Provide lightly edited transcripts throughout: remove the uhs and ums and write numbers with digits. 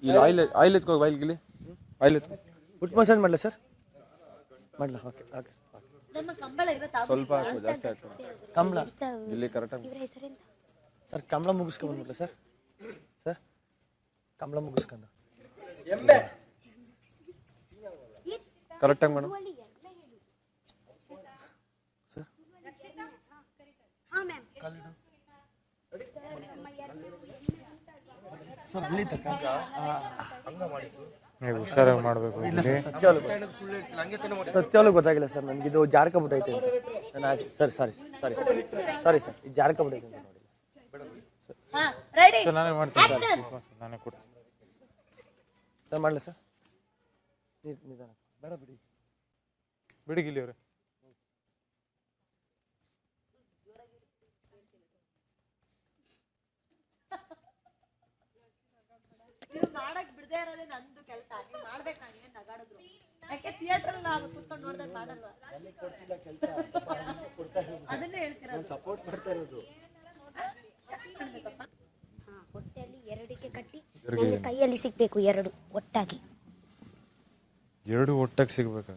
ಇಲ್ಲಿ ಆಯಿಲ್ ಎತ್ಕೋ ಆಯಿಲ್ ಎತ್ಕೋ ಫುಟ್ ಮಸಾಜ್ ಮಾಡಲ ಸರ್ ಮಾಡಲ ಓಕೆ ಓಕೆ ಸ್ವಲ್ಪ ಹಾಕು ಜಾಸ್ತಿ ಹಾಕು ಕಂಬಳ ಇಲ್ಲಿ ಕರೆಕ್ಟಾಗಿ ಸರ್ ಕಂಬಳ ಮುಗಿಸ್ಕೊಂಡು ಬಂದ್ಬಿಟ್ಲ ಸರ್ ಸರ್ ಕಂಬಳ ಮುಗಿಸ್ಕೊಂಡು ಕರೆಕ್ಟಾಗಿ ಮಾಡು ಸರ್ ಸರ್ ಅಲ್ಲಿ ತಕ್ಕ ಹುಷಾರಾಗಿ ಮಾಡಬೇಕು ಸತ್ಯವಾಗ್ಲೂ ಗೊತ್ತಾಗಿಲ್ಲ ಸರ್ ನನಗೆ ಇದು ಜಾರ್ಕೊಂಬಿಟ್ಟೈತೆ ಅಂತ ಸರ್ ಸಾರಿ ಸಾರಿ ಸಾರಿ ಸರ್ ಇದು ಜಾರ್ಕೊಂಬಿಟ್ಟೈತೆ ಅಂತ ನೋಡಿ ನಾನೇ ಮಾಡ್ತೀನಿ ನಾನೇ ಕೊಡ್ತೀನಿ ಸರ್ ಮಾಡಲ ಸರ್ ನಿಧಾನ ಬೇಡ ಬಿಡಿ ಬಿಡಿಗಿಲಿ ಅವ್ರೆ ಮಾಡಕ್ ಬಿಡದೇ ಇರೋದೇ ನಂದು ಕೆಲಸ ನೀವು ಮಾಡ್ಬೇಕು ನಾನು ನಗಾಡಿದ್ರು ಯಾಕೆ ಥಿಯೇಟರ್ ನಾವು ಕೂತ್ಕೊಂಡು ನೋಡ್ದಾಗ ಮಾಡಲ್ವಾ ಅದನ್ನೇ ಹೇಳ್ತಿರೋದು ಸಪೋರ್ಟ್ ಮಾಡ್ತಾ ಇರೋದು ಹೊಟ್ಟೆಯಲ್ಲಿ ಎರಡಕ್ಕೆ ಕಟ್ಟಿ ನನ್ನ ಕೈಯಲ್ಲಿ ಸಿಗ್ಬೇಕು ಎರಡು ಒಟ್ಟಾಗಿ ಎರಡು ಒಟ್ಟಾಗಿ ಸಿಗ್ಬೇಕಾ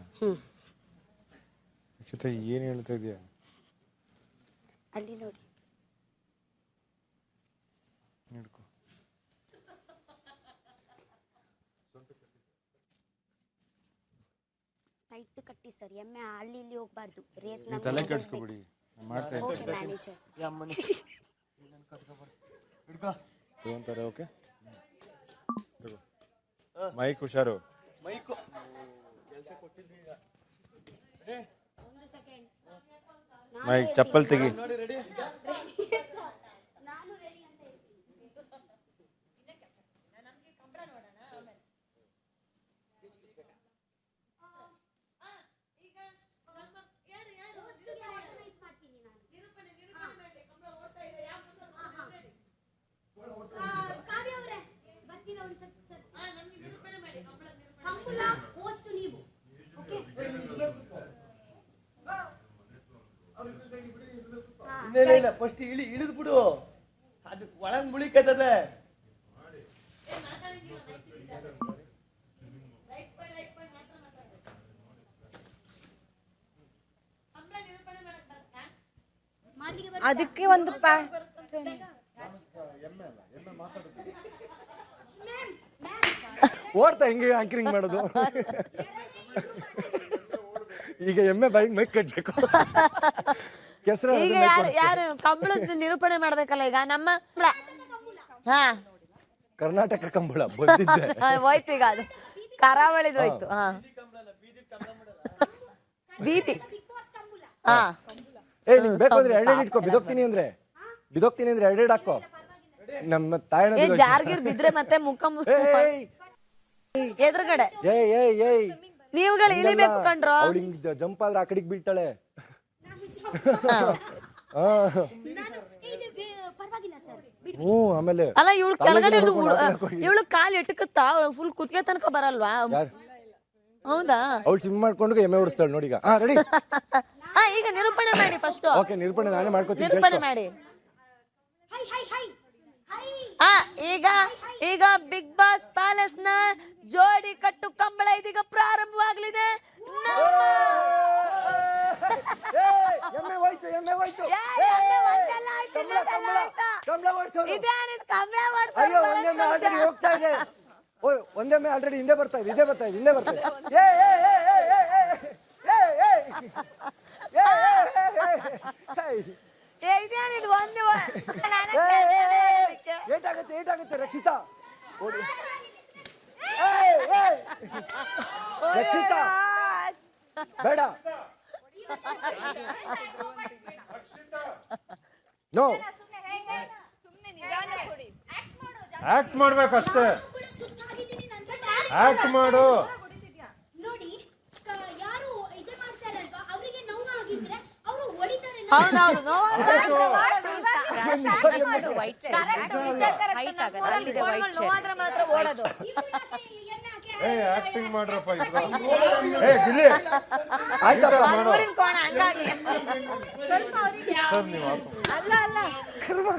ಏನು ಹೇಳ್ತಾ ಇದೀಯಾ ಅಲ್ಲಿ ನೋಡಿ ಹಿಡ್ಕೊ ಟೈಟ್ ಕಟ್ಟಿ ಸರ್ ಎಮ್ಮೆ ಅಲ್ಲಿ ಇಲ್ಲಿ ಹೋಗ್ಬಾರ್ದು ರೇಸ್ ತಲೆ ಕೆಡಿಸ್ಕೊಬಿಡಿ ಮಾಡ್ತಾ ಇದ್ದೀನಿ ಮ್ಯಾನೇಜರ್ ತಗೊಂತಾರೆ ಓಕೆ ಮೈಕ್ ಹುಷಾರು ಮೈಕು ಮೈಕ್ ಚಪ್ಪಲ್ ತೆಗಿ ನೋಡಿ ರೆಡಿ ಇಲ್ಲ ಫಸ್ಟ್ ಇಳಿದು ಬಿಡು ಅದು ಒಳಗ್ ಮುಳಿಕತ್ತದೆ ಅದಕ್ಕೆ ಒಂದು ಓಡ್ತಾ ಹೆಂಗೆ ಆಂಕರಿಂಗ್ ಮಾಡೋದು ಈಗ ಎಮ್ಮೆ ಬೈಕ್ ಮೈಕ್ ಕಟ್ಬೇಕು ಈಗ ಯಾರು ಕಂಬಳದ ನಿರೂಪಣೆ ಮಾಡ್ಬೇಕಲ್ಲ ಈಗ ನಮ್ಮ ಹಾ ಕರ್ನಾಟಕ ಕಂಬಳ ಬಂದಿದ್ದೆ ಹೋಯ್ತು ಈಗ ಅದು ಕರಾವಳಿದು ಹೋಯ್ತು ಹಾ ಬೀಪಿ ಹಾ ನಿಂಗೆ ಬೇಕು ಅಂದ್ರೆ ಎರಡೆರಡು ಇಟ್ಕೋ ಬಿದೋಗ್ತೀನಿ ಅಂದ್ರೆ ಎರಡೆರಡು ಹಾಕೋ ನಮ್ಮ ತಾಯಣ ಜಾರ್ಗಿರ್ ಬಿದ್ರೆ ಮತ್ತೆ ಮುಖ ಎದುರುಗಡೆ ನೀವುಗಳು ಇಳಿಬೇಕು ಕಂಡ್ರು ಅವಳಿಂಗ್ ಜಂಪ್ ಆದ್ರೆ ಆ ಕಡೆಗೆ ಬೀಳ್ತಾಳೆ ಹ್ಞೂ ಆಮೇಲೆ ಅಲ್ಲ ಇವಳು ಕೆಳಗಡೆ ಇವಳು ಕಾಲು ಎಟಕತ್ತಾ ಫುಲ್ ಕುತ್ತಿಗೆ ತನಕ ಬರಲ್ವಾ ಹೌದಾ ಅವಳು ಸ್ವಿಮ್ ಮಾಡ್ಕೊಂಡು ಎಮ್ಮೆ ಓಡಿಸ್ತಾಳೆ ನೋಡಿ ಈಗ ರೆಡಿ ಈಗ ನಿರೂಪಣೆ ಮಾಡಿ ಫಸ್ಟ್ ಓಕೆ ನಿರೂಪಣೆ ನಾನೇ ಮಾಡ್ಕೊತೀನಿ ನಿರೂಪಣೆ ಮಾಡಿ ಈಗ ಬಿಗ್ ಬಾಸ್ ಪ್ಯಾಲೇಸ್ ನ ಜೋಡಿ ಕಟ್ಟು ಕಂಬಳ ಇದೀಗ ಪ್ರಾರಂಭವಾಗಲಿದೆ ಹೋಗ್ತಾ ಇದೆ ಒಂದೆಮ್ಮೆ ಆಲ್ರೆಡಿ ಹಿಂದೆ ಬರ್ತಾ ಇದೆ ಏಟಾಗುತ್ತೆ ರಕ್ಷಿತಾ ರಕ್ಷಿತಾ ಬೇಡ ನೋ ಆಕ್ಟ್ ಮಾಡ್ಬೇಕಷ್ಟೇ ಆಕ್ಟ್ ಮಾಡು ನೋಡಿ ಯಾರು ಇದೆ ಮಾಡ್ತಾರಲ್ವಾ ಅವರಿಗೆ ನೋವಾಗಿದ್ರೆ ಅವರು ಹೊಡಿತಾರೆ ಆಕ್ಟಿಂಗ್ ಮಾಡ್ರಪ್ಪ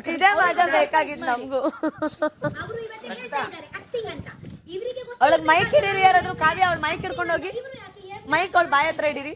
ಇದೇ ಮಜಾ ಬೇಕಾಗಿತ್ತು ನಮಗೂ ಅವರು ಇವತ್ತು ಹೇಳ್ತಾ ಇದ್ದಾರೆ ಆಕ್ಟಿಂಗ್ ಅಂತ ಅವಳಗ್ ಮೈಕ್ ಹಿಡೀರಿ ಯಾರಾದ್ರೂ. ಕಾವ್ಯ ಅವಳ ಮೈಕ್ ಹಿಡ್ಕೊಂಡು ಹೋಗಿ, ಮೈಕ್ ಅವಳ ಬಾಯಿ ಹತ್ರ ಹಿಡೀರಿ.